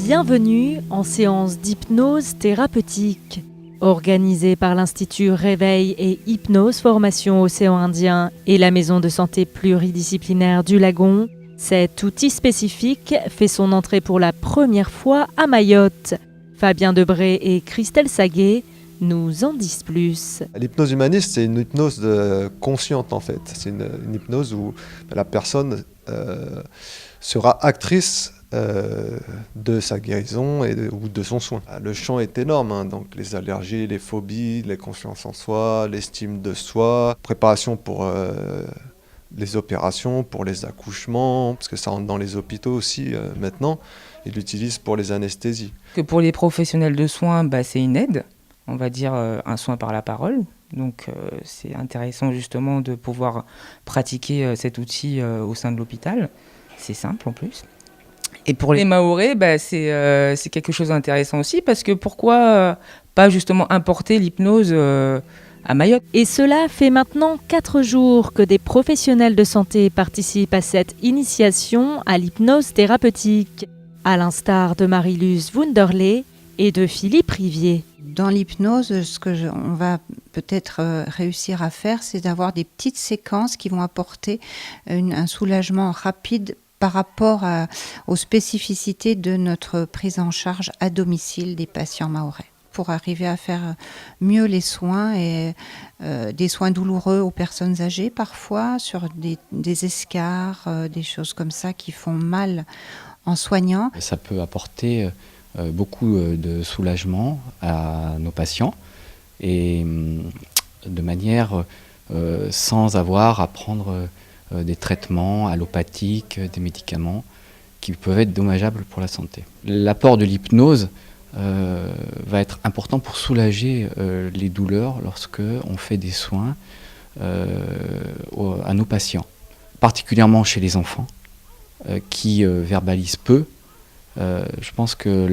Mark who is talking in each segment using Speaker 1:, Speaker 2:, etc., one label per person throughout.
Speaker 1: Bienvenue en séance d'hypnose thérapeutique. Organisée par l'Institut Réveil et Hypnose Formation Océan Indien et la Maison de santé pluridisciplinaire du Lagon, cet outil spécifique fait son entrée pour la première fois à Mayotte. Fabien Debré et Christelle Saguet nous en disent plus.
Speaker 2: L'hypnose humaniste, c'est une hypnose consciente en fait. C'est une hypnose où la personne sera actrice de sa guérison ou de son soin. Le champ est énorme, donc les allergies, les phobies, les confiances en soi, l'estime de soi, préparation pour les opérations, pour les accouchements, parce que ça rentre dans les hôpitaux aussi maintenant, ils l'utilisent pour les anesthésies.
Speaker 3: Que pour les professionnels de soins, c'est une aide, on va dire un soin par la parole. Donc c'est intéressant justement de pouvoir pratiquer cet outil au sein de l'hôpital. C'est simple en plus. Et pour les Mahorais, c'est quelque chose d'intéressant aussi, parce que pourquoi pas justement importer l'hypnose à Mayotte.
Speaker 1: Et cela fait maintenant 4 jours que des professionnels de santé participent à cette initiation à l'hypnose thérapeutique, à l'instar de Marie-Luce Wunderley et de Philippe Rivier.
Speaker 4: Dans l'hypnose, on va peut-être réussir à faire, c'est d'avoir des petites séquences qui vont apporter un soulagement rapide par rapport aux spécificités de notre prise en charge à domicile des patients mahorais, pour arriver à faire mieux les soins et des soins douloureux aux personnes âgées parfois, sur des escarres, des choses comme ça qui font mal en soignant.
Speaker 5: Ça peut apporter beaucoup de soulagement à nos patients et de manière sans avoir à prendre des traitements allopathiques, des médicaments qui peuvent être dommageables pour la santé. L'apport de l'hypnose va être important pour soulager les douleurs lorsque on fait des soins à nos patients, particulièrement chez les enfants qui verbalisent peu. Je pense que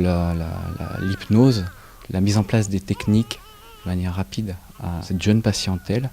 Speaker 5: l'hypnose, la mise en place des techniques de manière rapide à cette jeune patientèle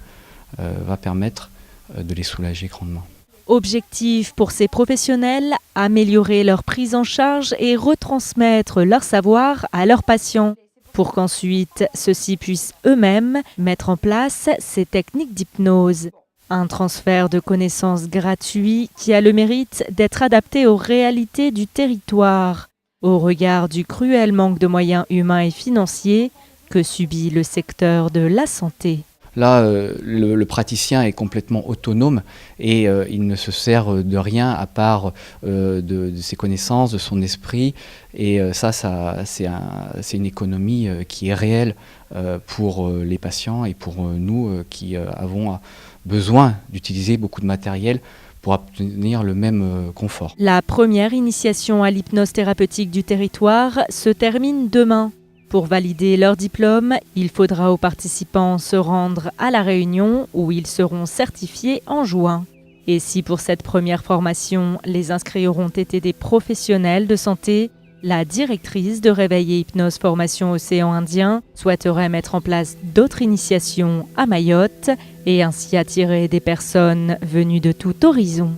Speaker 5: va permettre de les soulager grandement.
Speaker 1: Objectif pour ces professionnels, améliorer leur prise en charge et retransmettre leur savoir à leurs patients, pour qu'ensuite ceux-ci puissent eux-mêmes mettre en place ces techniques d'hypnose. Un transfert de connaissances gratuit qui a le mérite d'être adapté aux réalités du territoire, au regard du cruel manque de moyens humains et financiers que subit le secteur de la santé.
Speaker 5: Là, le praticien est complètement autonome et il ne se sert de rien à part de ses connaissances, de son esprit. Et ça c'est une économie qui est réelle pour les patients et pour nous qui avons besoin d'utiliser beaucoup de matériel pour obtenir le même confort.
Speaker 1: La première initiation à l'hypnose thérapeutique du territoire se termine demain. Pour valider leur diplôme, il faudra aux participants se rendre à La Réunion où ils seront certifiés en juin. Et si pour cette première formation, les inscrits auront été des professionnels de santé, la directrice de Réveil et Hypnose Formation Océan Indien souhaiterait mettre en place d'autres initiations à Mayotte et ainsi attirer des personnes venues de tout horizon.